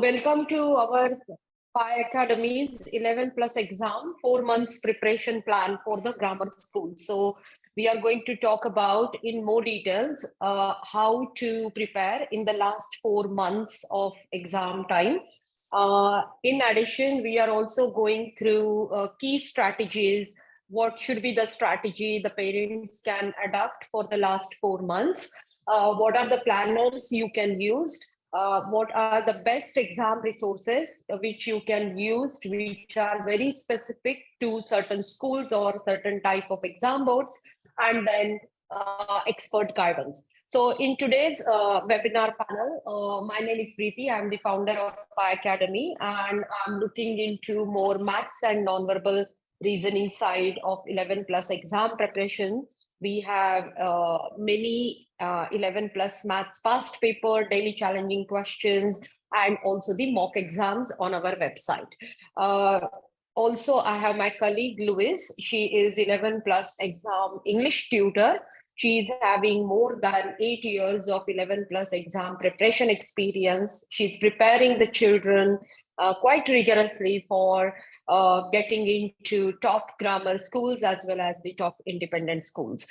welcome to our PiAcademy's 11 plus exam, 4 months preparation plan for the grammar school. So we are going to talk about in more details how to prepare in the last 4 months of exam time. In addition, we are also going through key strategies. What should be the strategy the parents can adapt for the last 4 months? What are the planners you can use? What are the best exam resources which you can use, which are very specific to certain schools or certain type of exam boards, and then expert guidance. So in today's webinar panel, my name is Preeti. I'm the founder of PiAcademy, and I'm looking into more maths and nonverbal reasoning side of 11 plus exam preparation. We have many 11 plus maths past paper, daily challenging questions, and also the mock exams on our website. Also, I have my colleague Louise. She is 11 plus exam English tutor. She's having more than 8 years of 11 plus exam preparation experience. She's preparing the children quite rigorously for getting into top grammar schools as well as the top independent schools.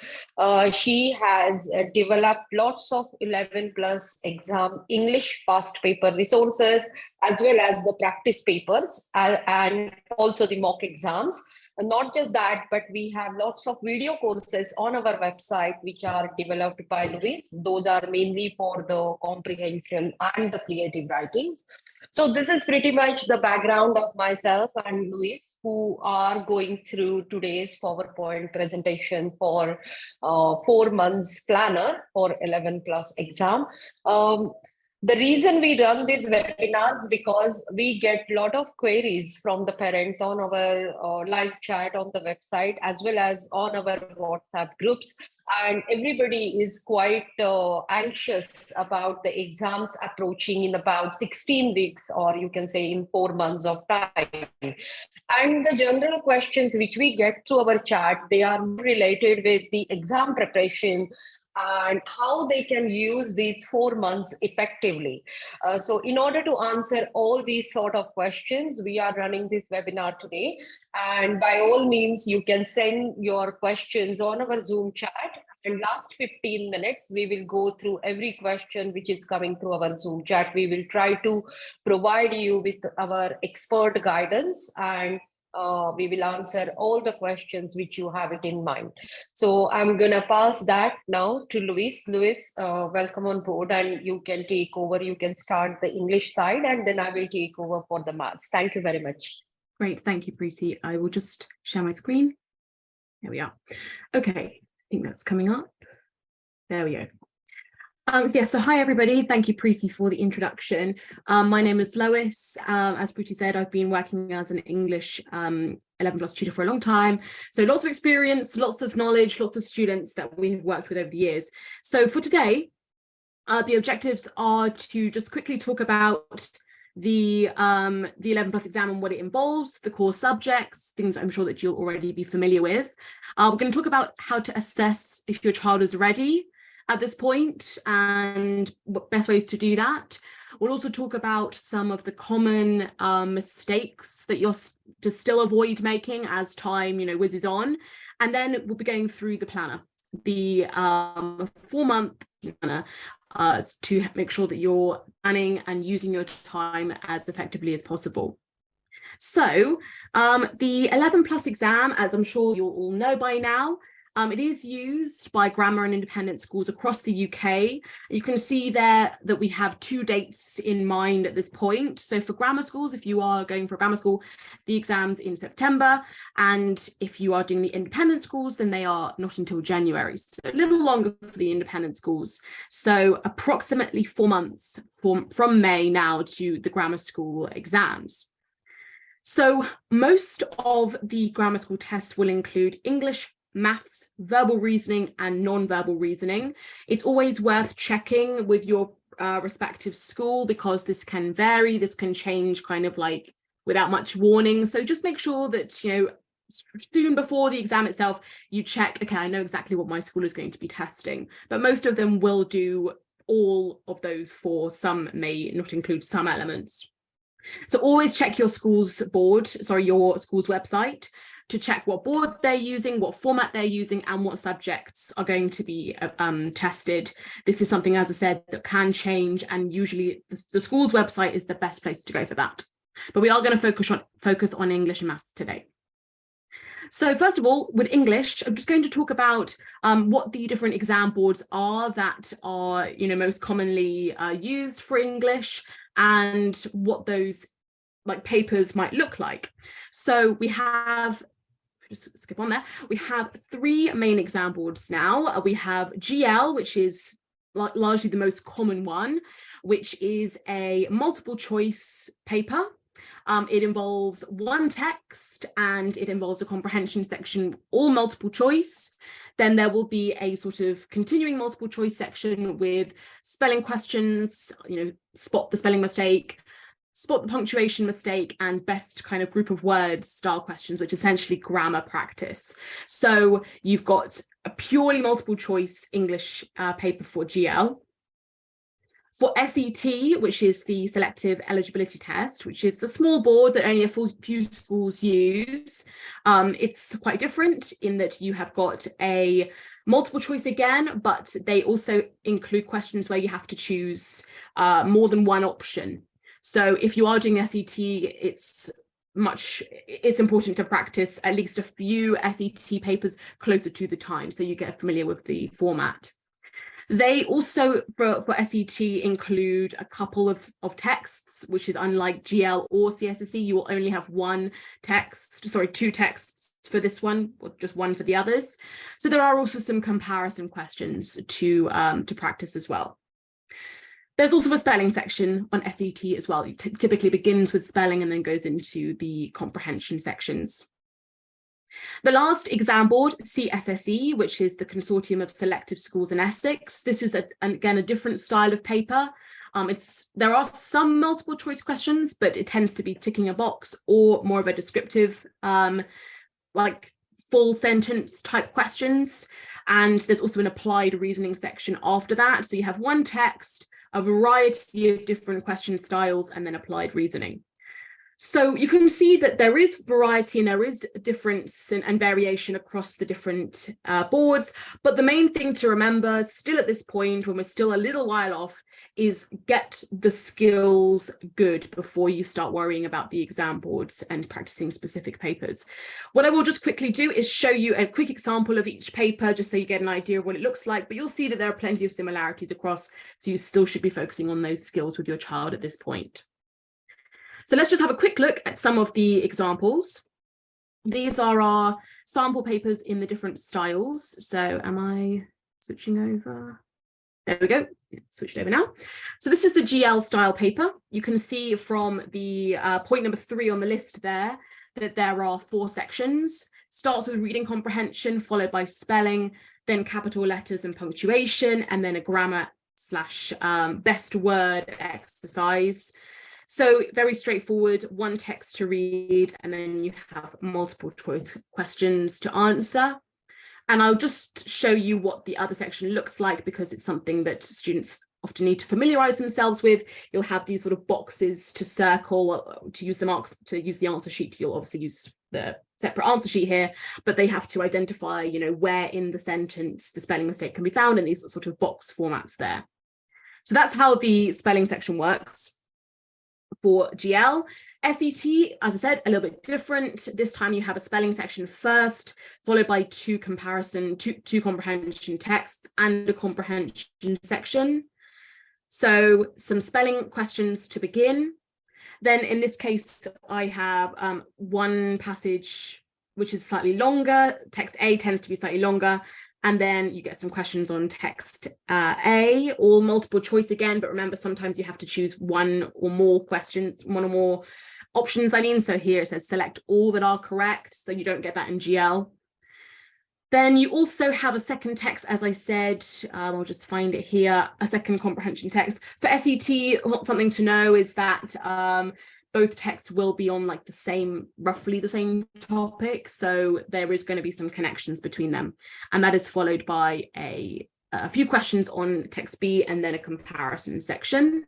She has developed lots of 11 plus exam English past paper resources as well as the practice papers and also the mock exams. And not just that, but we have lots of video courses on our website which are developed by Louise. Those are mainly for the comprehension and the creative writings. So this is pretty much the background of myself and Louise, who are going through today's PowerPoint presentation for 4 months planner for 11 plus exam. The reason we run these webinars because we get a lot of queries from the parents on our live chat on the website as well as on our WhatsApp groups. And everybody is quite anxious about the exams approaching in about 16 weeks, or you can say in 4 months of time. And the general questions which we get through our chat, they are related with the exam preparation and how they can use these 4 months effectively. So in order to answer all these sort of questions, we are running this webinar today. And by all means, you can send your questions on our Zoom chat. And last 15 minutes, we will go through every question which is coming through our Zoom chat. We will try to provide you with our expert guidance, and we will answer all the questions which you have it in mind. So I'm going to pass that now to Louise. Louise, welcome on board, and you can take over. You can start the English side, and then I will take over for the maths. Thank you very much. Great. Thank you, Preeti. I will just share my screen. There we are. Okay. I think that's coming up. There we go. So hi everybody, thank you Preeti for the introduction. My name is Lois. As Preeti said, I've been working as an English 11 plus tutor for a long time. So lots of experience, lots of knowledge, lots of students that we've worked with over the years. So for today, the objectives are to just quickly talk about the 11 plus exam and what it involves, the core subjects, things I'm sure that you'll already be familiar with. We're going to talk about how to assess if your child is ready at this point and what best ways to do that. We'll also talk about some of the common mistakes that you're to still avoid making as time, whizzes on. And then we'll be going through the planner, the 4-month planner, to make sure that you're planning and using your time as effectively as possible. So the 11 plus exam, as I'm sure you'll all know by now, it is used by grammar and independent schools across the UK. You can see there that we have 2 dates in mind at this point. So for grammar schools, if you are going for a grammar school, the exam's in September. And if you are doing the independent schools, then they are not until January. So a little longer for the independent schools. So approximately 4 months from May now to the grammar school exams. So most of the grammar school tests will include English, maths, verbal reasoning, and non-verbal reasoning. It's always worth checking with your respective school because this can vary, this can change kind of like without much warning. So just make sure that, soon before the exam itself, you check, okay, I know exactly what my school is going to be testing, but most of them will do all of those 4. Some may not include some elements. So always check your school's your school's website to check what board they're using, what format they're using, and what subjects are going to be tested. This is something, as I said, that can change, and usually the school's website is the best place to go for that. But we are going to focus on English and maths today. So first of all, with English, I'm just going to talk about what the different exam boards are that are, most commonly used for English, and what those papers might look like. So we have, just skip on there, we have 3 main exam boards now. We have GL, which is largely the most common one, which is a multiple choice paper. It involves 1 text and it involves a comprehension section, all multiple choice. Then there will be a sort of continuing multiple choice section with spelling questions, spot the spelling mistake, spot the punctuation mistake, and best kind of group of words style questions, which is essentially grammar practice. So you've got a purely multiple choice English paper for GL. For SET, which is the selective eligibility test, which is a small board that only a few schools use, it's quite different in that you have got a multiple choice again, but they also include questions where you have to choose more than 1 option. So if you are doing SET, it's important to practice at least a few SET papers closer to the time, so you get familiar with the format. They also, for SET, include a couple of texts, which is unlike GL or CSSE. You will only have 2 texts for this one, or just 1 for the others. So there are also some comparison questions to practice as well. There's also a spelling section on SET as well. It typically begins with spelling and then goes into the comprehension sections. The last exam board, CSSE, which is the Consortium of Selective Schools in Essex. This is, again, a different style of paper. There are some multiple choice questions, but it tends to be ticking a box or more of a descriptive, full sentence type questions. And there's also an applied reasoning section after that. So you have 1 text, a variety of different question styles, and then applied reasoning. So you can see that there is variety and there is difference and variation across the different boards. But the main thing to remember still at this point, when we're still a little while off, is get the skills good before you start worrying about the exam boards and practicing specific papers. What I will just quickly do is show you a quick example of each paper, just so you get an idea of what it looks like. But you'll see that there are plenty of similarities across, so you still should be focusing on those skills with your child at this point. So let's just have a quick look at some of the examples. These are our sample papers in the different styles. So am I switching over? There we go, switched over now. So this is the GL style paper. You can see from the point number 3 on the list there that there are 4 sections. Starts with reading comprehension, followed by spelling, then capital letters and punctuation, and then a grammar / best word exercise. So very straightforward, 1 text to read, and then you have multiple choice questions to answer. And I'll just show you what the other section looks like, because it's something that students often need to familiarize themselves with. You'll have these sort of boxes to circle to use the marks, to use the answer sheet. You'll obviously use the separate answer sheet here, but they have to identify, where in the sentence the spelling mistake can be found in these sort of box formats there. So that's how the spelling section works. For GL, SET, as I said, a little bit different. This time you have a spelling section first, followed by 2 comparison, two comprehension texts and a comprehension section. So some spelling questions to begin. Then in this case, I have 1 passage which is slightly longer. Text A tends to be slightly longer. And then you get some questions on text A, all multiple choice again, but remember, sometimes you have to choose 1 or more questions, 1 or more options, So here it says select all that are correct, so you don't get that in GL. Then you also have a second text, as I said, I'll just find it here, a second comprehension text. For SET, something to know is that both texts will be on roughly the same topic. So there is going to be some connections between them. And that is followed by a few questions on text B and then a comparison section.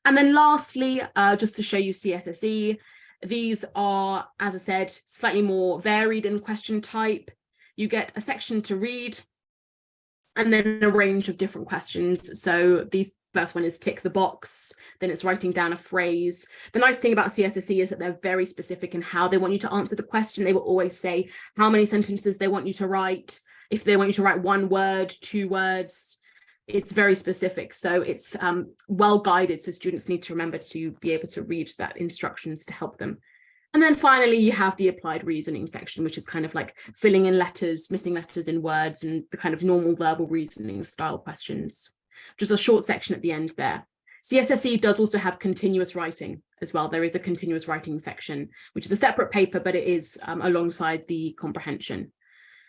And then lastly, just to show you CSSE, these are, as I said, slightly more varied in question type. You get a section to read, and then a range of different questions. So the first one is tick the box, then it's writing down a phrase. The nice thing about CSSE is that they're very specific in how they want you to answer the question. They will always say how many sentences they want you to write. If they want you to write 1 word, 2 words, it's very specific. So it's well guided. So students need to remember to be able to read that instructions to help them. And then finally, you have the applied reasoning section, which is kind of like filling in letters, missing letters in words, and the kind of normal verbal reasoning style questions. Just a short section at the end there. CSSE does also have continuous writing as well. There is a continuous writing section, which is a separate paper, but it is alongside the comprehension,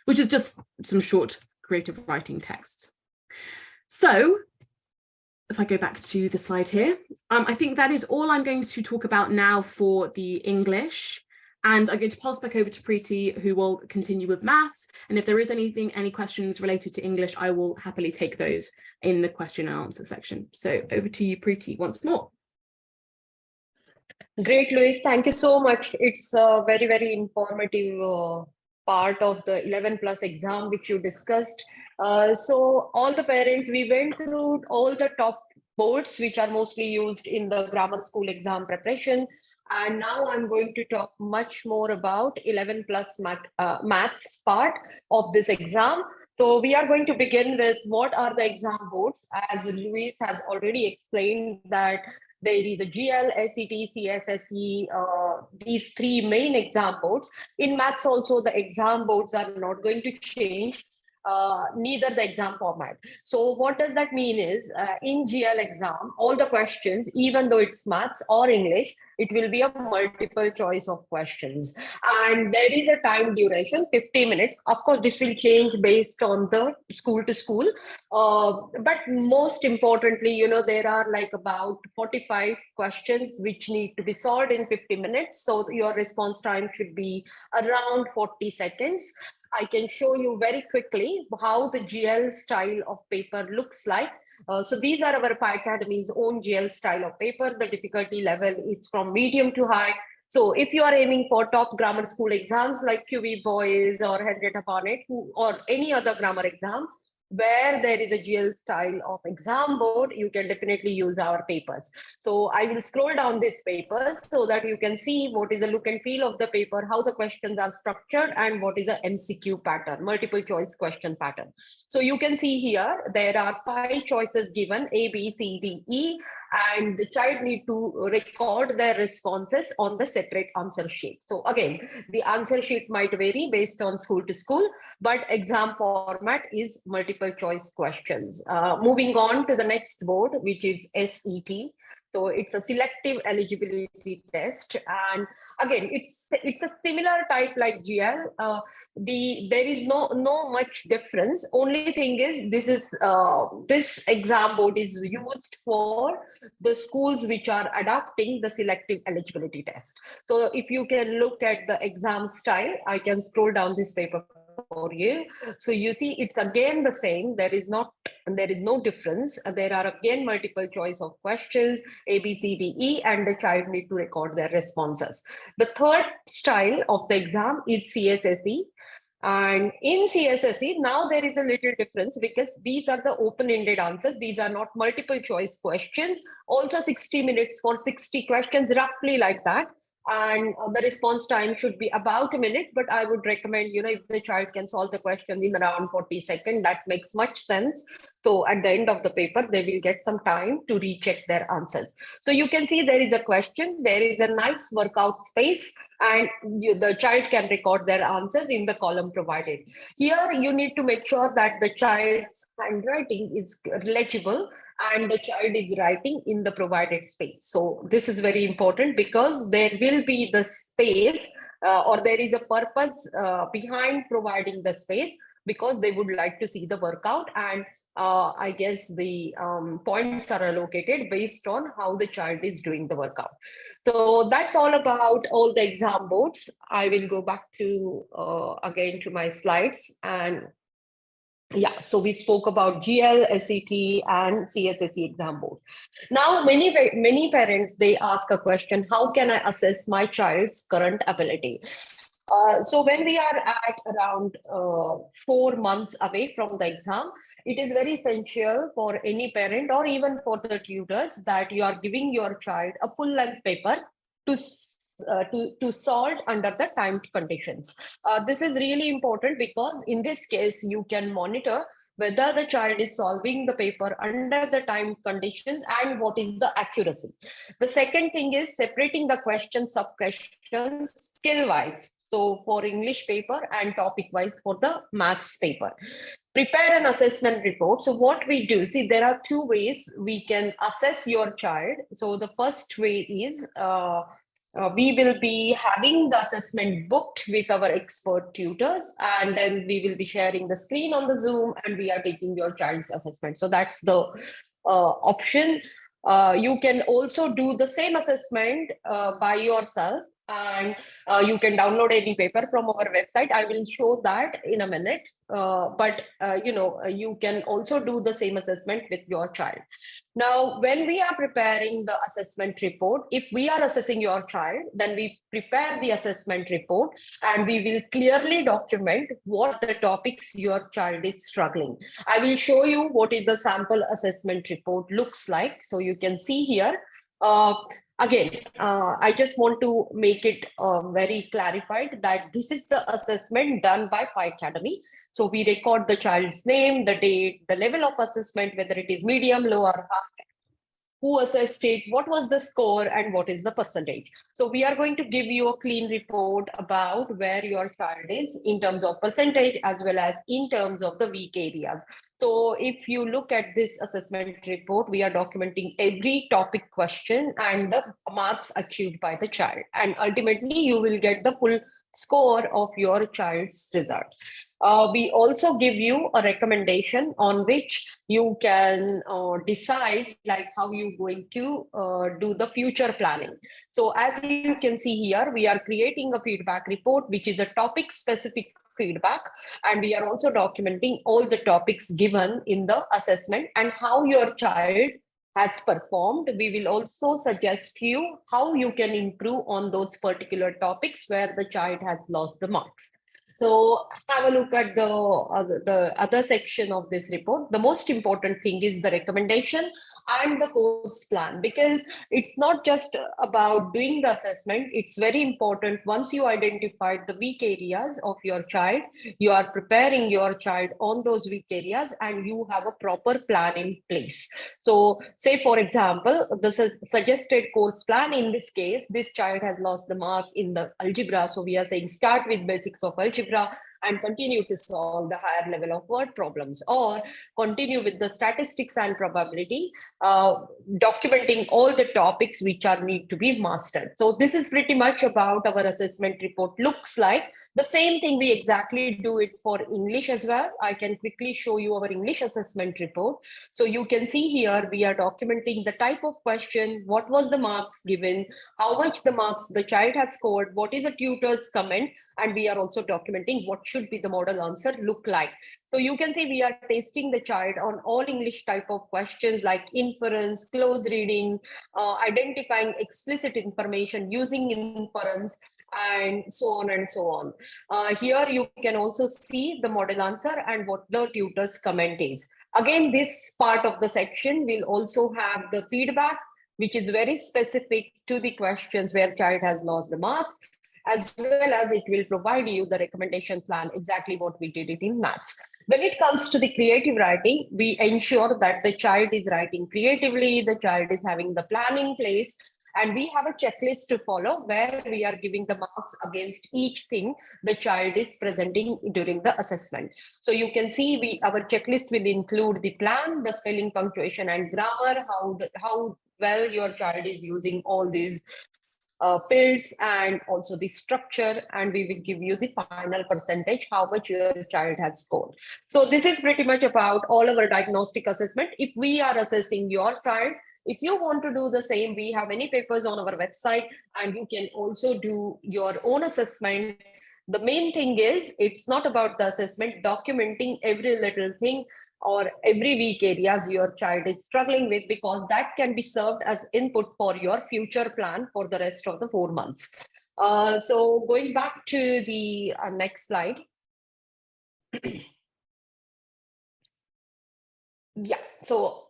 which is just some short creative writing texts. So if I go back to the slide here, I think that is all I'm going to talk about now for the English. And I'm going to pass back over to Preeti, who will continue with maths. And if there is any questions related to English, I will happily take those in the question and answer section. So over to you, Preeti, once more. Great, Louise. Thank you so much. It's a very, very informative part of the 11+ exam, which you discussed. So all the parents, we went through all the top boards, which are mostly used in the grammar school exam preparation. And now I'm going to talk much more about 11+ maths part of this exam. So we are going to begin with what are the exam boards. As Louise has already explained that there is a GL, SET, CSSE, these 3 main exam boards. In maths also, the exam boards are not going to change. Neither the exam format. So what does that mean is in GL exam, all the questions, even though it's maths or English, it will be a multiple choice of questions. And there is a time duration, 50 minutes. Of course, this will change based on the school to school. But most importantly, you know, there are like about 45 questions which need to be solved in 50 minutes. So your response time should be around 40 seconds. I can show you very quickly how the GL style of paper looks like. So these are our PiAcademy's own GL style of paper. The difficulty level is from medium to high. So if you are aiming for top grammar school exams like QV Boys or Henrietta Barnett or any other grammar exam, where there is a GL style of exam board, you can definitely use our papers. So I will scroll down this paper so that you can see what is the look and feel of the paper, how the questions are structured, and what is the MCQ pattern, multiple choice question pattern. So you can see here, there are 5 choices given, A, B, C, D, E, and the child need to record their responses on the separate answer sheet. So again, the answer sheet might vary based on school to school, but exam format is multiple choice questions. Moving on to the next board, which is SET. So it's a selective eligibility test. And again, it's a similar type like GL. There is no much difference. Only thing is this exam board is used for the schools which are adopting the selective eligibility test. So if you can look at the exam style, I can scroll down this paper for you. So you see it's again the same. There is no difference. There are again multiple choice of questions, A, B, C, D, E, and the child need to record their responses. The third style of the exam is CSSE. And in CSSE, now there is a little difference because these are the open-ended answers. These are not multiple choice questions. Also 60 minutes for 60 questions, roughly like that. And the response time should be about a minute, but I would recommend, you know, if the child can solve the question in around 40 seconds, that makes much sense. So at the end of the paper, they will get some time to recheck their answers. So you can see there is a question, there is a nice workout space, and the child can record their answers in the column provided. Here, you need to make sure that the child's handwriting is legible and the child is writing in the provided space. So this is very important because there will be the space or there is a purpose behind providing the space because they would like to see the workout, and I guess the points are allocated based on how the child is doing the workout. So that's all about all the exam boards. I will go back to again to my slides and Yeah, so we spoke about GL, SET, and CSSE exam board. Now, many parents, they ask a question, how can I assess my child's current ability? So when we are at around 4 months away from the exam, it is very essential for any parent or even for the tutors that you are giving your child a full length paper to to solve under the timed conditions. This is really important because in this case, you can monitor whether the child is solving the paper under the timed conditions and what is the accuracy. The second thing is separating the questions, sub-questions skill-wise. So for English paper and topic-wise for the maths paper. Prepare an assessment report. So what we do, see, there are two ways we can assess your child. So the first way is we will be having the assessment booked with our expert tutors, and then we will be sharing the screen on the Zoom and we are taking your child's assessment. So that's the option. You can also do the same assessment by yourself, and you can download any paper from our website. I will show that in a minute. But you can also do the same assessment with your child. Now, when we are preparing the assessment report, if we are assessing your child, then we prepare the assessment report and we will clearly document what the topics your child is struggling. I will show you what is the sample assessment report looks like. So you can see here. Again, I just want to make it very clarified that this is the assessment done by PiAcademy. So we record the child's name, the date, the level of assessment, whether it is medium, low, or high, who assessed it, what was the score, and what is the percentage. So we are going to give you a clean report about where your child is in terms of percentage as well as in terms of the weak areas. So if you look at this assessment report, we are documenting every topic question and the marks achieved by the child. And ultimately, you will get the full score of your child's result. We also give you a recommendation on which you can decide like how you're going to do the future planning. So as you can see here, we are creating a feedback report, which is a topic specific feedback, and we are also documenting all the topics given in the assessment and how your child has performed. We will also suggest you how you can improve on those particular topics where the child has lost the marks. So have a look at the other section of this report. The most important thing is the recommendation and the course plan, because it's not just about doing the assessment. It's very important once you identified the weak areas of your child, you are preparing your child on those weak areas and you have a proper plan in place. So say, for example, the suggested course plan in this case, this child has lost the mark in the algebra. So we are saying start with basics of algebra and continue to solve the higher level of word problems, or continue with the statistics and probability, documenting all the topics which are need to be mastered. So this is pretty much about our assessment report looks like. The same thing we exactly do it for English as well. I can quickly show you our English assessment report. So you can see here, we are documenting the type of question, what was the marks given, how much the marks the child had scored, what is the tutor's comment, and we are also documenting what should be the model answer look like. So you can see we are testing the child on all English type of questions like inference, close reading, identifying explicit information, using inference, and so on and so on. Here you can also see the model answer and what the tutor's comment is. Again, this part of the section will also have the feedback, which is very specific to the questions where child has lost the marks, as well as it will provide you the recommendation plan, exactly what we did it in maths. When it comes to the creative writing, we ensure that the child is writing creatively, the child is having the plan in place, and we have a checklist to follow where we are giving the marks against each thing the child is presenting during the assessment. So you can see our checklist will include the plan, the spelling, punctuation, and grammar, how well your child is using all these fields, and also the structure, and we will give you the final percentage, how much your child has scored. So this is pretty much about all our diagnostic assessment. If we are assessing your child, if you want to do the same, we have many papers on our website, and you can also do your own assessment The main thing is, it's not about the assessment, documenting every little thing or every weak areas your child is struggling with, because that can be served as input for your future plan for the rest of the 4 months. So going back to the next slide. Yeah, so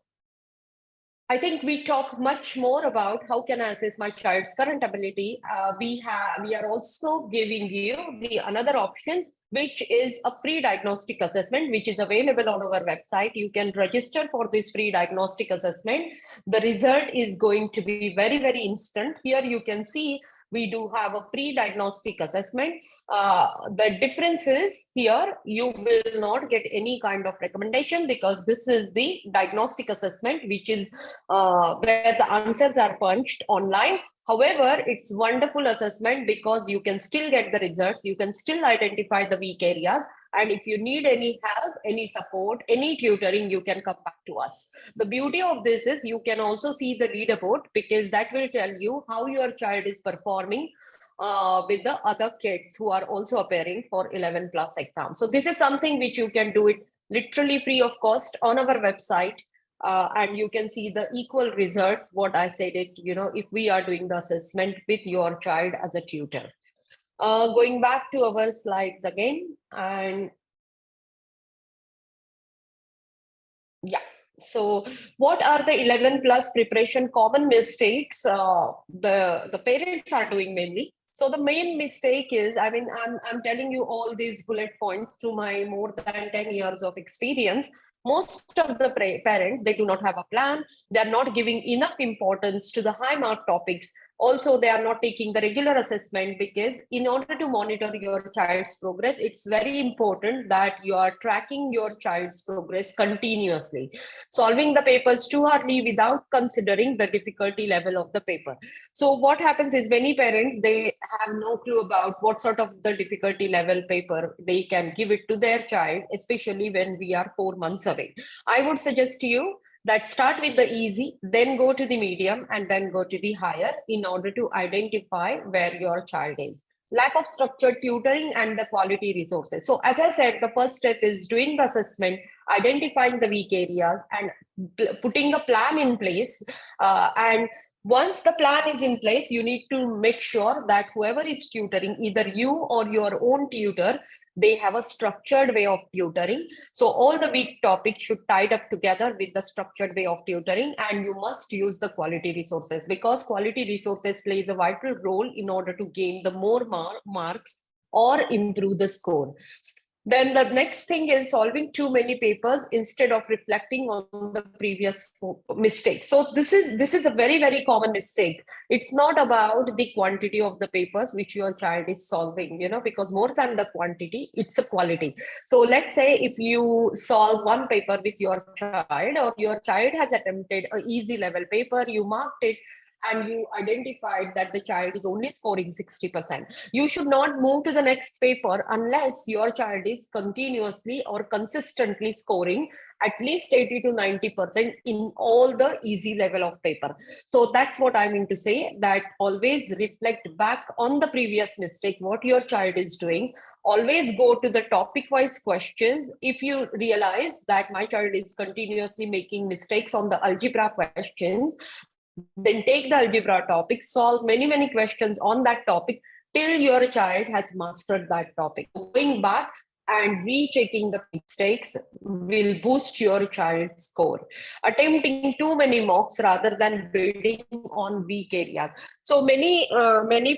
I think we talk much more about how can I assess my child's current ability. We are also giving you the another option, which is a free diagnostic assessment, which is available on our website. You can register for this free diagnostic assessment. The result is going to be very, very instant. Here you can see we do have a free diagnostic assessment. The difference is here you will not get any kind of recommendation, because this is the diagnostic assessment, which is where the answers are punched online. However, it's wonderful assessment because you can still get the results, you can still identify the weak areas, and if you need any help, any support, any tutoring, you can come back to us. The beauty of this is you can also see the leaderboard, because that will tell you how your child is performing with the other kids who are also appearing for 11 plus exams. So this is something which you can do it literally free of cost on our website. And you can see the equal results, what I said it, if we are doing the assessment with your child as a tutor. Going back to our slides again, and yeah, so what are the 11 plus preparation common mistakes the parents are doing mainly? So the main mistake is, I mean, I'm telling you all these bullet points through my more than 10 years of experience. Most of the parents, they do not have a plan. They're not giving enough importance to the high mark topics. Also, they are not taking the regular assessment, because in order to monitor your child's progress, it's very important that you are tracking your child's progress continuously. Solving the papers too early without considering the difficulty level of the paper. So what happens is, many parents, they have no clue about what sort of the difficulty level paper they can give it to their child, especially when we are 4 months away. I would suggest to you that start with the easy, then go to the medium, and then go to the higher, in order to identify where your child is. Lack of structured tutoring and the quality resources. So as I said, the first step is doing the assessment, identifying the weak areas, and putting a plan in place. And once the plan is in place, you need to make sure that whoever is tutoring, either you or your own tutor, they have a structured way of tutoring. So all the weak topics should tied up together with the structured way of tutoring, and you must use the quality resources, because quality resources plays a vital role in order to gain the more marks or improve the score. Then the next thing is solving too many papers instead of reflecting on the previous mistakes. So this is a very, very common mistake. It's not about the quantity of the papers which your child is solving, because more than the quantity, it's a quality. So let's say if you solve one paper with your child, or your child has attempted an easy level paper, you marked it, and you identified that the child is only scoring 60%. You should not move to the next paper unless your child is continuously or consistently scoring at least 80 to 90% in all the easy level of paper. So that's what I mean to say, that always reflect back on the previous mistake, what your child is doing. Always go to the topic-wise questions. If you realize that my child is continuously making mistakes on the algebra questions, then take the algebra topic, solve many, many questions on that topic till your child has mastered that topic. Going back and rechecking the mistakes will boost your child's score. Attempting too many mocks rather than building on weak areas. So many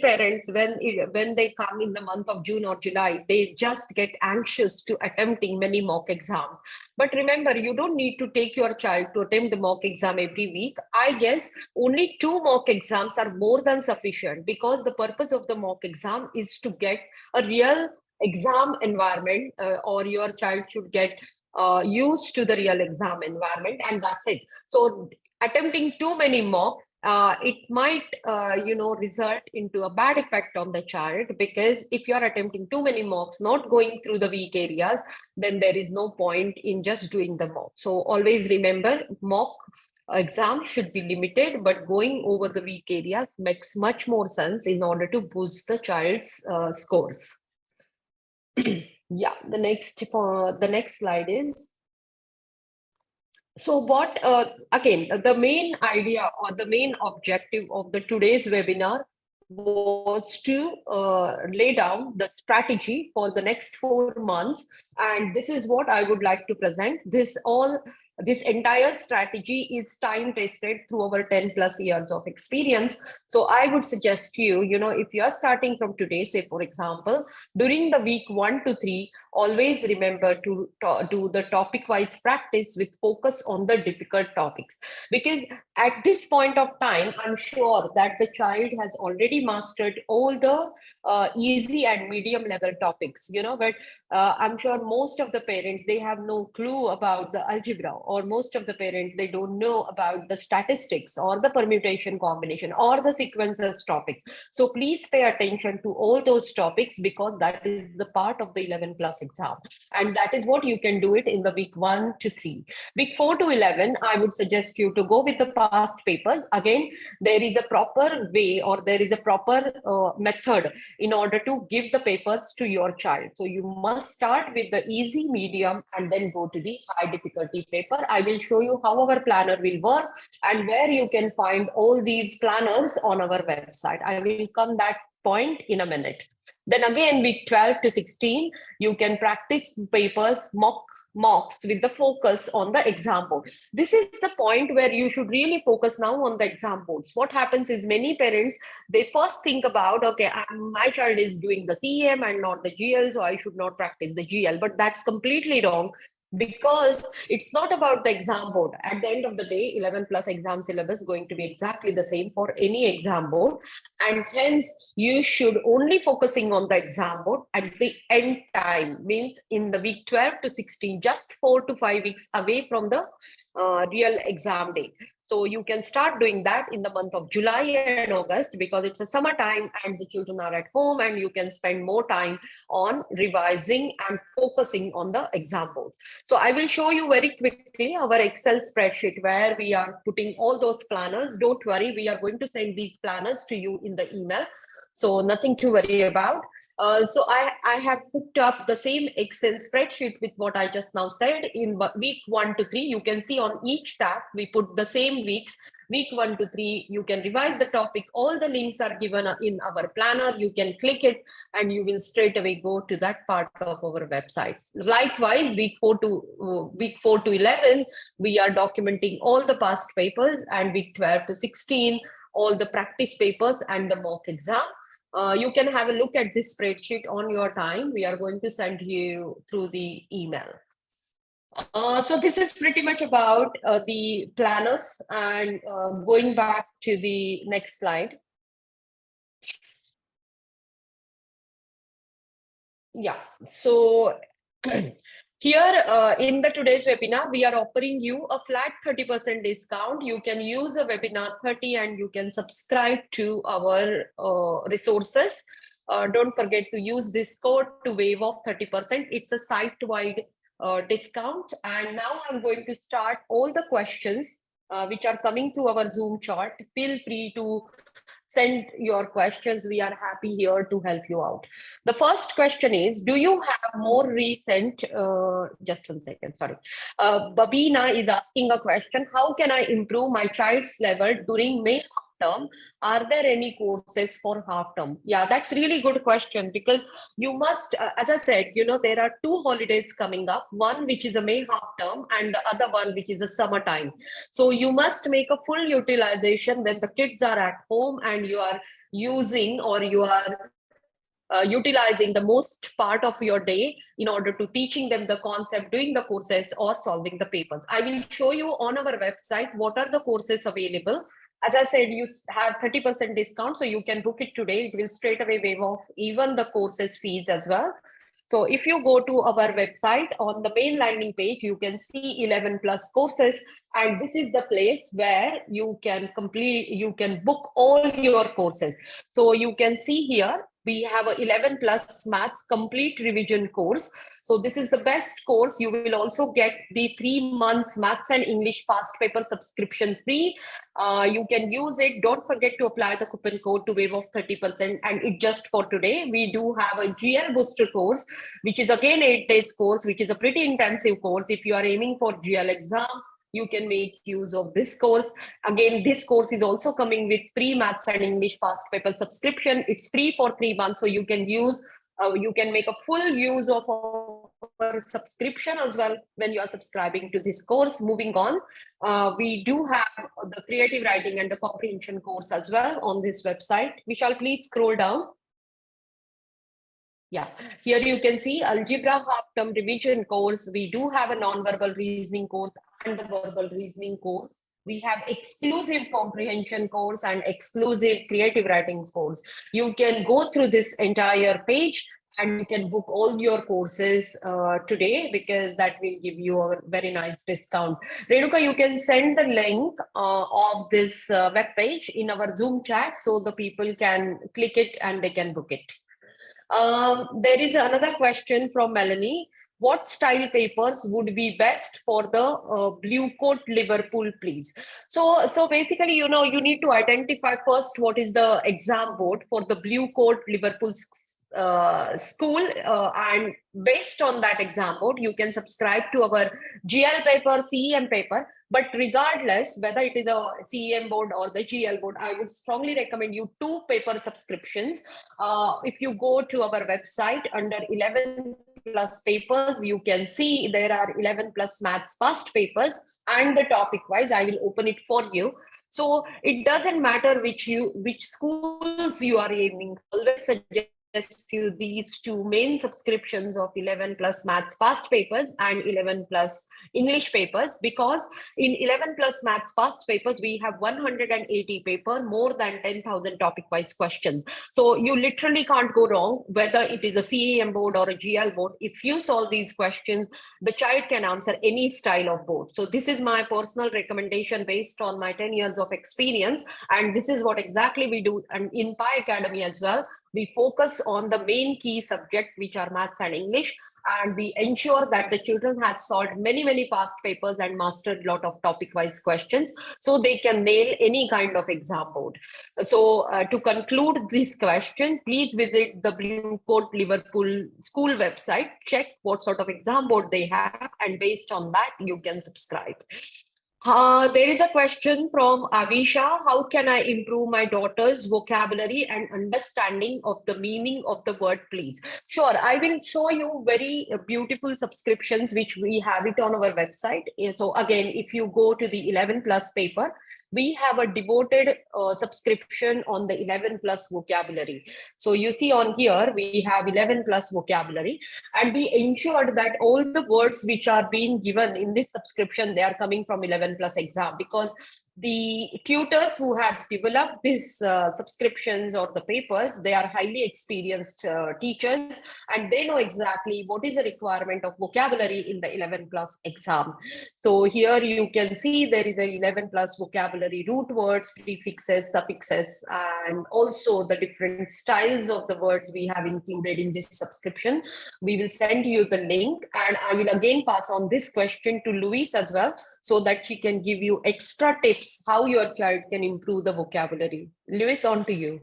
parents, when they come in the month of June or July, they just get anxious to attempting many mock exams. But remember, you don't need to take your child to attempt the mock exam every week. I guess only 2 mock exams are more than sufficient, because the purpose of the mock exam is to get a real exam environment, or your child should get used to the real exam environment, and that's it. So attempting too many mocks, it might result into a bad effect on the child, because if you are attempting too many mocks, not going through the weak areas, then there is no point in just doing the mock. So always remember, mock exam should be limited, but going over the weak areas makes much more sense in order to boost the child's scores. Yeah, the next slide is. So what, again, the main idea or the main objective of the today's webinar was to lay down the strategy for the next 4 months. And this is what I would like to present. This entire strategy is time tested through our 10 plus years of experience. So I would suggest you, if you are starting from today, say, for example, during the week 1 to 3, always remember to do the topic wise practice with focus on the difficult topics, because at this point of time, I'm sure that the child has already mastered all the easy and medium level topics, but I'm sure most of the parents, they have no clue about the algebra, or most of the parents, they don't know about the statistics or the permutation combination or the sequences topics. So please pay attention to all those topics, because that is the part of the 11 plus exam. And that is what you can do it in the week 1 to 3. Week 4 to 11, I would suggest you to go with the past papers. Again, there is a proper way, or there is a proper method in order to give the papers to your child. So you must start with the easy, medium, and then go to the high difficulty paper. I will show you how our planner will work and where you can find all these planners on our website. I will come that point in a minute. Then again, week 12 to 16, you can practice papers, mocks with the focus on the exam board. This is the point where you should really focus now on the exam boards. What happens is, many parents, they first think about, okay, my child is doing the CM and not the GL, so I should not practice the GL. But that's completely wrong, because it's not about the exam board. At the end of the day, 11 plus exam syllabus is going to be exactly the same for any exam board, and hence you should only focusing on the exam board at the end time, means in the week 12 to 16, just 4 to 5 weeks away from the real exam day. So you can start doing that in the month of July and August, because it's a summertime and the children are at home, and you can spend more time on revising and focusing on the exam board. So I will show you very quickly our Excel spreadsheet where we are putting all those planners. Don't worry, we are going to send these planners to you in the email. So nothing to worry about. So I have hooked up the same Excel spreadsheet with what I just now said. In week 1 to 3, you can see on each tab, we put the same weeks. Week 1 to 3, you can revise the topic. All the links are given in our planner. You can click it and you will straight away go to that part of our website. Likewise, week 4 to 11, we are documenting all the past papers, and week 12 to 16, all the practice papers and the mock exam. You can have a look at this spreadsheet on your time. We are going to send you through the email. So this is pretty much about the planners, and going back to the next slide. Yeah, so here in the today's webinar, we are offering you a flat 30% discount. You can use a webinar 30 and you can subscribe to our resources. Don't forget to use this code to waive off 30%. It's a site-wide discount. And now I'm going to start all the questions which are coming through our Zoom chat. Feel free to send your questions. We are happy here to help you out. The first question is, do you have more recent, just 1 second, sorry. Babina is asking a question, how can I improve my child's level during May term? Are there any courses for half term? Yeah, that's really good question, because you must, as I said, there are 2 holidays coming up, one which is a May half term and the other one which is a summertime. So you must make a full utilization when the kids are at home and you are using, or you are utilizing the most part of your day in order to teaching them the concept, doing the courses, or solving the papers. I will show you on our website what are the courses available. As I said, you have 30% discount, so you can book it today. It will straight away waive off even the courses fees as well. So if you go to our website, on the main landing page, you can see 11 plus courses. And this is the place where you can book all your courses. So you can see here, we have a 11 plus maths complete revision course. So this is the best course. You will also get the 3 months maths and English past paper subscription free. You can use it. Don't forget to apply the coupon code to waive off 30%. And it just for today, we do have a GL booster course, which is again 8 days course, which is a pretty intensive course. If you are aiming for GL exam, you can make use of this course. Again, this course is also coming with free maths and English past paper subscription. It's free for 3 months, so you can use, you can make a full use of our subscription as well when you are subscribing to this course. Moving on, we do have the creative writing and the comprehension course as well on this website. Vishal, please scroll down. Yeah, here you can see algebra half-term revision course. We do have a non-verbal reasoning course and the verbal reasoning course. We have exclusive comprehension course and exclusive creative writing course. You can go through this entire page and you can book all your courses today, because that will give you a very nice discount. Renuka, you can send the link of this web page in our Zoom chat so the people can click it and they can book it. There is another question from Melanie. What style papers would be best for the Blue Coat Liverpool, please? So basically, you know, you need to identify first what is the exam board for the Blue Coat Liverpool school, and based on that exam board, you can subscribe to our GL paper, CEM paper. But regardless, whether it is a CEM board or the GL board, I would strongly recommend you 2 paper subscriptions. If you go to our website under 11 plus papers, you can see there are 11 plus maths past papers, and the topic wise, I will open it for you. So it doesn't matter which schools you are aiming. Always suggest you these 2 main subscriptions of 11 plus maths past papers and 11 plus English papers, because in 11 plus maths past papers, we have 180 paper, more than 10,000 topic wise questions. So you literally can't go wrong, whether it is a CEM board or a GL board. If you solve these questions, the child can answer any style of board. So this is my personal recommendation based on my 10 years of experience. And this is what exactly we do. And in PiAcademy as well, we focus on the main key subject, which are maths and English. And we ensure that the children have solved many past papers and mastered a lot of topic-wise questions, so they can nail any kind of exam board. So to conclude this question, please visit the Blue Coat Liverpool school website, check what sort of exam board they have, and based on that, you can subscribe. There is a question from Avisha. How can I improve my daughter's vocabulary and understanding of the meaning of the word, please? Sure, I will show you very beautiful subscriptions, which we have it on our website. So again, if you go to the 11 plus paper, we have a devoted subscription on the 11 plus vocabulary. So you see on here, we have 11 plus vocabulary, and we ensured that all the words which are being given in this subscription, they are coming from 11 plus exam, because the tutors who have developed these subscriptions or the papers, they are highly experienced teachers, and they know exactly what is the requirement of vocabulary in the 11 plus exam. So here you can see there is a 11 plus vocabulary, root words, prefixes, suffixes, and also the different styles of the words we have included in this subscription. We will send you the link, and I will again pass on this question to Louise as well, so that she can give you extra tips how your child can improve the vocabulary. Louise, on to you.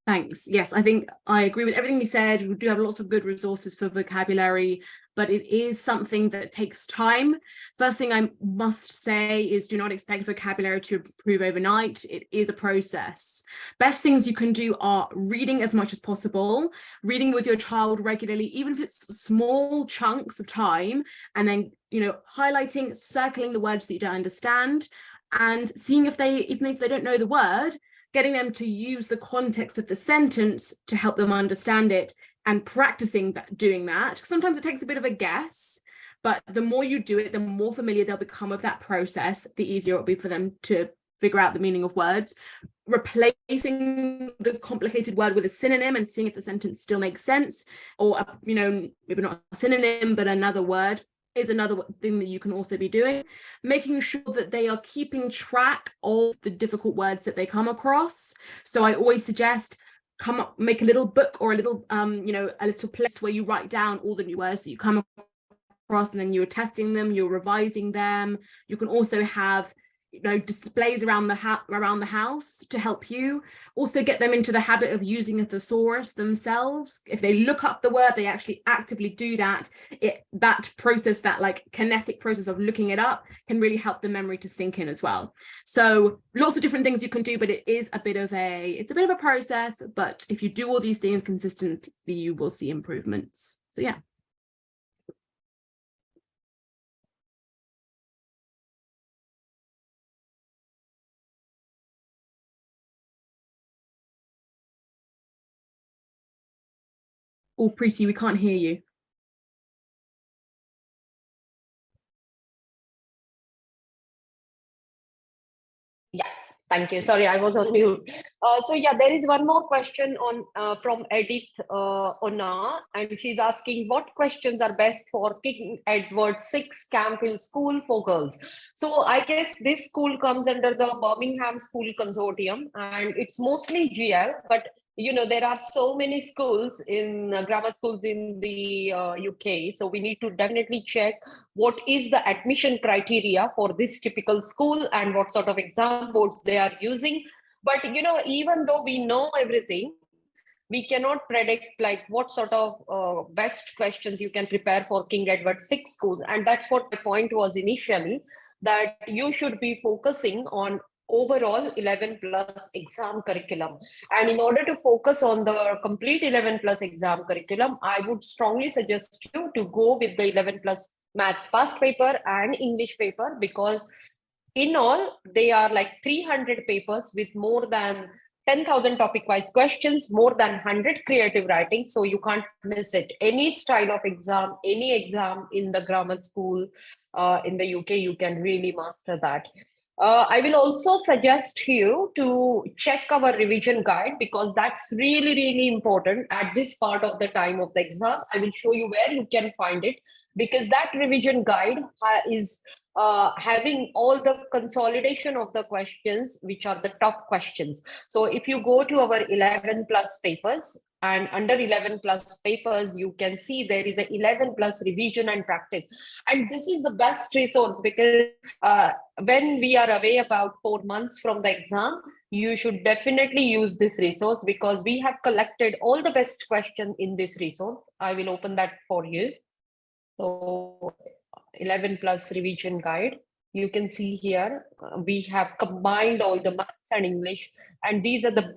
Thanks. Yes, I think I agree with everything you said. We do have lots of good resources for vocabulary, but it is something that takes time. First thing I must say is do not expect vocabulary to improve overnight. It is a process. Best things you can do are reading as much as possible, reading with your child regularly, even if it's small chunks of time, and then, you know, highlighting, circling the words that you don't understand, and seeing if they, even if they don't know the word, getting them to use the context of the sentence to help them understand it, and practicing doing that. Sometimes it takes a bit of a guess, but the more you do it, the more familiar they'll become with that process, the easier it'll be for them to figure out the meaning of words. Replacing the complicated word with a synonym and seeing if the sentence still makes sense, or, you know, maybe not a synonym, but another word, is another thing that you can also be doing. Making sure that they are keeping track of the difficult words that they come across. So I always suggest come up, make a little book or a little, you know, a little place where you write down all the new words that you come across, and then you're testing them, you're revising them. You can also have, you know, displays around the house to help you. Also get them into the habit of using a thesaurus themselves. If they look up the word, they actually actively do that. That process, that like kinetic process of looking it up, can really help the memory to sink in as well. So lots of different things you can do, but it is a bit of a process. But if you do all these things consistently, you will see improvements. So yeah. Oh, Preeti, we can't hear you. Yeah, thank you. Sorry, I was on mute. So yeah, there is one more question on from Edith Ona, and she's asking what questions are best for King Edward VI Camphill School for Girls. So I guess this school comes under the Birmingham School Consortium, and it's mostly GL, but you know, there are so many schools in grammar schools in the UK. So we need to definitely check what is the admission criteria for this typical school and what sort of exam boards they are using. But, you know, even though we know everything, we cannot predict like what sort of best questions you can prepare for King Edward VI school. And that's what my point was initially, that you should be focusing on overall 11 plus exam curriculum. And in order to focus on the complete 11 plus exam curriculum, I would strongly suggest you to go with the 11 plus maths past paper and English paper, because in all, they are like 300 papers with more than 10,000 topic-wise questions, more than 100 creative writing. So you can't miss it. Any style of exam, any exam in the grammar school in the UK, you can really master that. I will also suggest you to check our revision guide, because that's really, really important at this part of the time of the exam. I will show you where you can find it, because that revision guide is having all the consolidation of the questions, which are the tough questions. So if you go to our 11 plus papers, and under 11 plus papers, you can see there is a 11 plus revision and practice. And this is the best resource, because when we are away about 4 months from the exam, you should definitely use this resource, because we have collected all the best questions in this resource. I will open that for you. So 11 plus revision guide. You can see here, we have combined all the maths and English, and these are the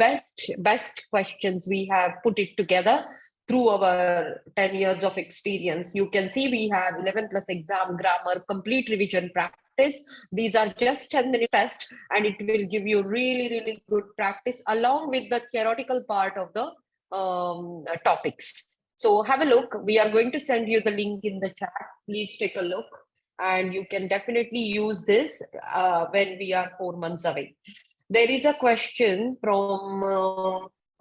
best questions we have put it together through our 10 years of experience. You can see we have 11 plus exam grammar, complete revision practice. These are just 10 minutes test, and it will give you really, really good practice along with the theoretical part of the topics. So have a look. We are going to send you the link in the chat. Please take a look, and you can definitely use this when we are 4 months away. There is a question from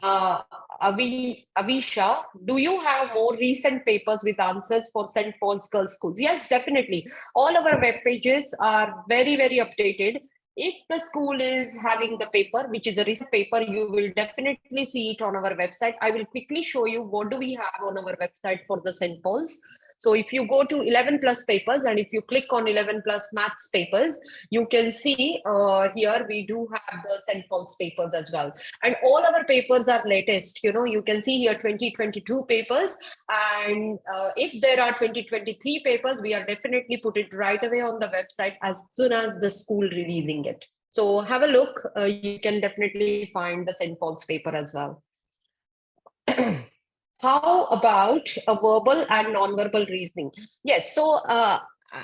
Avisha. Do you have more recent papers with answers for St. Paul's Girls' Schools? Yes, definitely. All our web pages are very, very updated. If the school is having the paper, which is a recent paper, you will definitely see it on our website. I will quickly show you what do we have on our website for the St. Paul's. So if you go to 11 plus papers, and if you click on 11 plus maths papers, you can see here we do have the St. Paul's papers as well. And all our papers are latest. You know, you can see here 2022 papers. And if there are 2023 papers, we are definitely put it right away on the website as soon as the school releasing it. So have a look. You can definitely find the St. Paul's paper as well. How about a verbal and non-verbal reasoning? Yes, so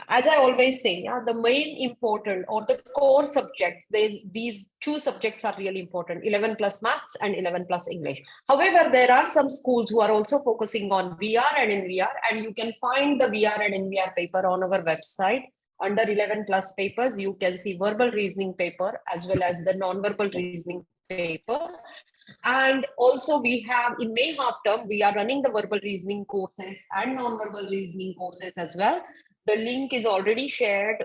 as I always say, yeah, the main important or the core subjects, these two subjects are really important, 11 plus maths and 11 plus English. However, there are some schools who are also focusing on VR and NVR, and you can find the VR and NVR paper on our website. Under 11 plus papers, you can see verbal reasoning paper as well as the non-verbal reasoning paper. And also we have in May half term, we are running the verbal reasoning courses and non-verbal reasoning courses as well. The link is already shared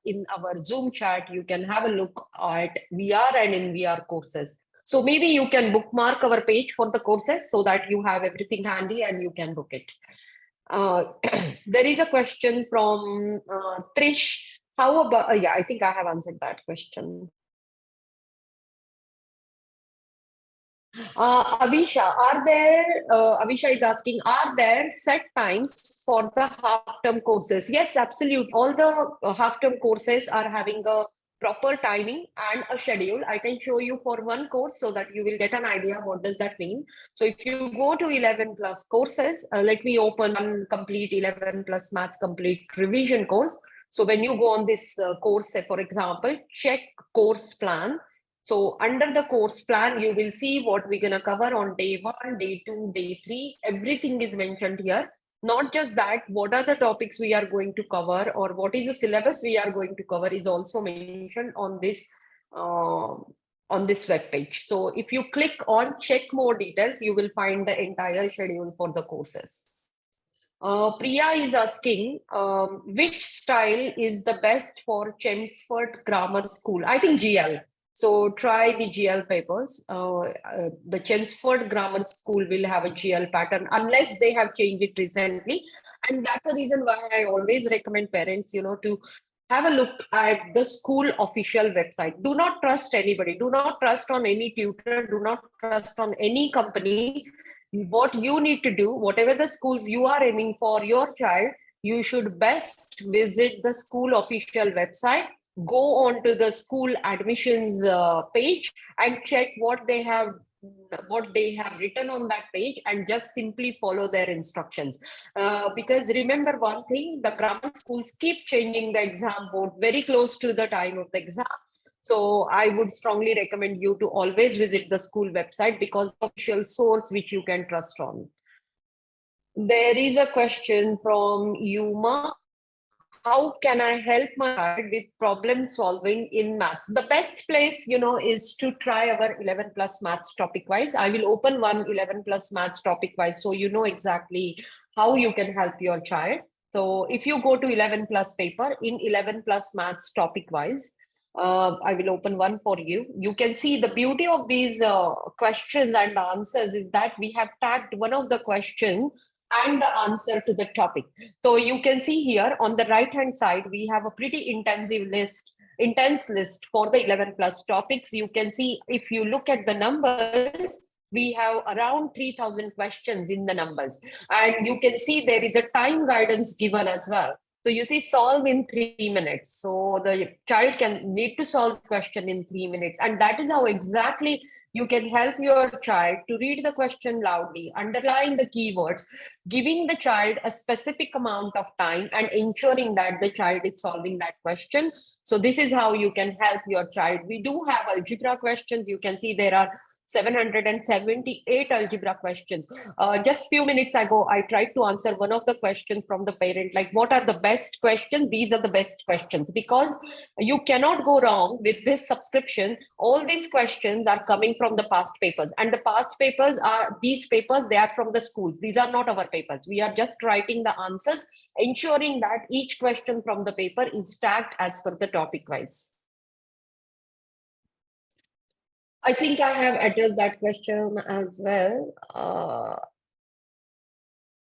in our Zoom chat. You can have a look at VR and NVR courses. So maybe you can bookmark our page for the courses so that you have everything handy and you can book it. There is a question from Trish. How about, yeah, I think I have answered that question. Avisha, Avisha is asking, are there set times for the half-term courses? Yes, absolutely. All the half-term courses are having a proper timing and a schedule. I can show you for one course so that you will get an idea what does that mean. So if you go to 11 plus courses, let me open one complete 11 plus maths complete revision course. So when you go on this course, say for example, check course plan. So under the course plan, you will see what we're going to cover on day 1, day 2, day 3. Everything is mentioned here. Not just that, what are the topics we are going to cover or what is the syllabus we are going to cover is also mentioned on this web page. So if you click on check more details, you will find the entire schedule for the courses. Priya is asking, which style is the best for Chelmsford Grammar School? I think GL. So try the GL papers. The Chelmsford Grammar School will have a GL pattern unless they have changed it recently. And that's the reason why I always recommend parents, to have a look at the school official website. Do not trust anybody. Do not trust on any tutor. Do not trust on any company. What you need to do, whatever the schools you are aiming for your child, you should best visit the school official website, go on to the school admissions page and check what they have written on that page and just simply follow their instructions. Because remember one thing, the grammar schools keep changing the exam board very close to the time of the exam. So I would strongly recommend you to always visit the school website because the official source which you can trust on. There is a question from Yuma. How can I help my child with problem solving in maths? The best place, is to try our 11 plus maths topic wise. I will open one 11 plus maths topic wise so you know exactly how you can help your child. So if you go to 11 plus paper in 11 plus maths topic wise, I will open one for you. You can see the beauty of these questions and answers is that we have tagged one of the question and the answer to the topic. So you can see here on the right hand side, we have a pretty intense list for the 11 plus topics. You can see if you look at the numbers, we have around 3,000 questions in the numbers. And you can see there is a time guidance given as well. So you see solve in 3 minutes. So the child need to solve the question in 3 minutes. And that is how exactly you can help your child to read the question loudly, underline the keywords, giving the child a specific amount of time and ensuring that the child is solving that question. So this is how you can help your child. We do have algebra questions. You can see there are 778 algebra questions. Just few minutes ago, I tried to answer one of the questions from the parent, like what are the best questions? These are the best questions because you cannot go wrong with this subscription. All these questions are coming from the past papers, and the past papers they are from the schools. These are not our papers. We are just writing the answers, ensuring that each question from the paper is tagged as per the topic wise. I think I have addressed that question as well.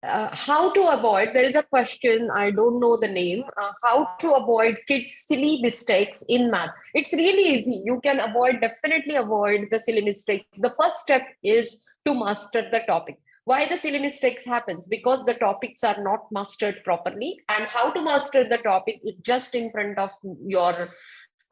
How to avoid, there is a question, I don't know the name, how to avoid kids' silly mistakes in math. It's really easy. You can definitely avoid the silly mistakes. The first step is to master the topic. Why the silly mistakes happens? Because the topics are not mastered properly. And how to master the topic is just in front of your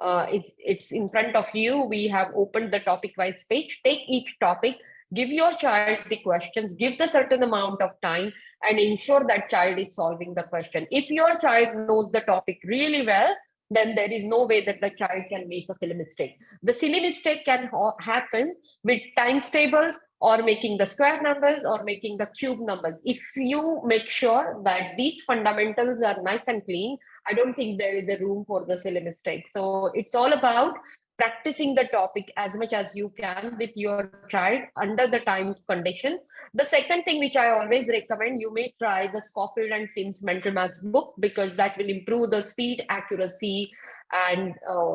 it's in front of you. We have opened the topic wise page. Take each topic, give your child the questions, give the certain amount of time and ensure that child is solving the question. If your child knows the topic really well, then there is no way that the child can make a silly mistake. The silly mistake can happen with times tables or making the square numbers or making the cube numbers. If you make sure that these fundamentals are nice and clean, I don't think there is a room for the silly mistake. So it's all about practicing the topic as much as you can with your child under the time condition. The second thing which I always recommend, you may try the Scofield and Sims mental maths book because that will improve the speed, accuracy, and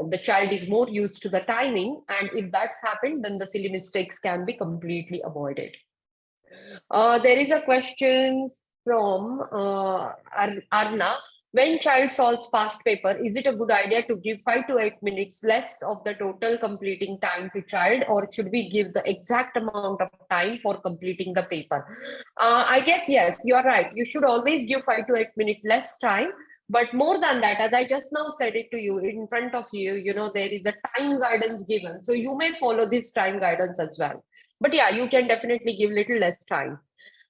the child is more used to the timing. And if that's happened, then the silly mistakes can be completely avoided. There is a question from Arna. When child solves past paper, is it a good idea to give 5 to 8 minutes less of the total completing time to child, or should we give the exact amount of time for completing the paper? I guess, yes, you're right. You should always give 5 to 8 minutes less time. But more than that, as I just now said it to you in front of you, there is a time guidance given. So you may follow this time guidance as well. But yeah, you can definitely give little less time.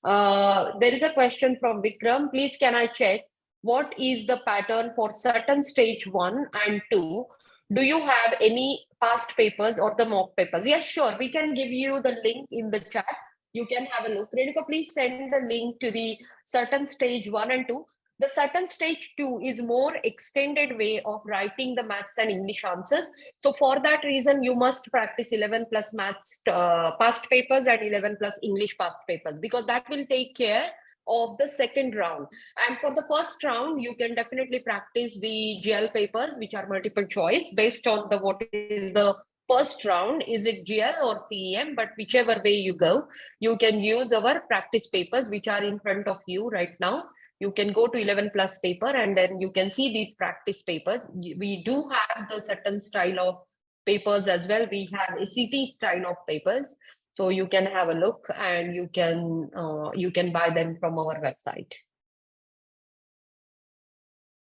There is a question from Vikram. Please, can I check what is the pattern for certain stage 1 and 2? Do you have any past papers or the mock papers? Yes, sure. We can give you the link in the chat. You can have a look. Renuka, please send the link to the certain stage 1 and 2. The certain stage 2 is more extended way of writing the maths and English answers. So for that reason, you must practice 11 plus maths past papers and 11 plus English past papers, because that will take care of the second round. And for the first round, you can definitely practice the GL papers, which are multiple choice based on the what is the first round. Is it GL or CEM? But whichever way you go, you can use our practice papers, which are in front of you right now. You can go to 11 plus paper and then you can see these practice papers. We do have the certain style of papers as well. We have a CT style of papers. So you can have a look and you can buy them from our website.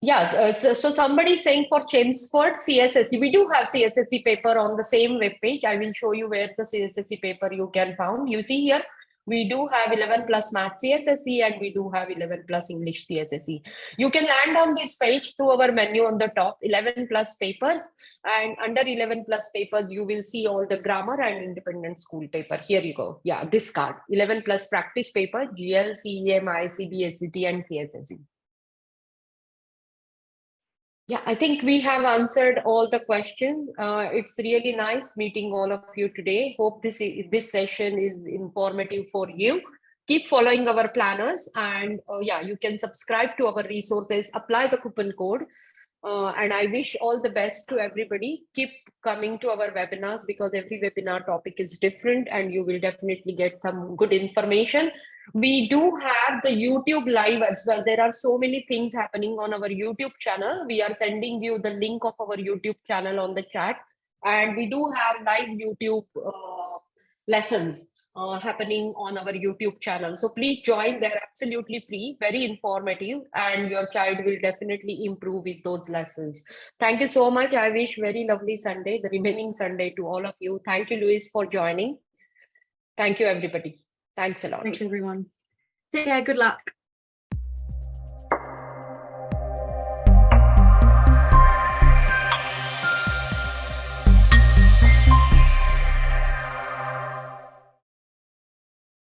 Yeah, so somebody saying for Chelmsford CSSE, we do have CSSE paper on the same web page. I will show you where the CSSE paper you can found. You see here, we do have 11 plus math CSSE and we do have 11 plus English CSSE. You can land on this page through our menu on the top, 11 plus papers, and under 11 plus papers, you will see all the grammar and independent school paper. Here you go. Yeah, this card, 11 plus practice paper, GL, CEM, ICB, SVT, and CSSE. Yeah, I think we have answered all the questions. It's really nice meeting all of you today. Hope this session is informative for you. Keep following our planners, and yeah, you can subscribe to our resources, apply the coupon code. And I wish all the best to everybody. Keep coming to our webinars, because every webinar topic is different and you will definitely get some good information. We do have the YouTube live as well. There are so many things happening on our YouTube channel. We are sending you the link of our YouTube channel on the chat. And we do have live YouTube lessons happening on our YouTube channel. So please join. They're absolutely free, very informative, and your child will definitely improve with those lessons. Thank you so much. I wish very lovely Sunday, the remaining Sunday, to all of you. Thank you, Louise, for joining. Thank you, everybody. Thanks a lot. Thank you, everyone. Take care. Good luck.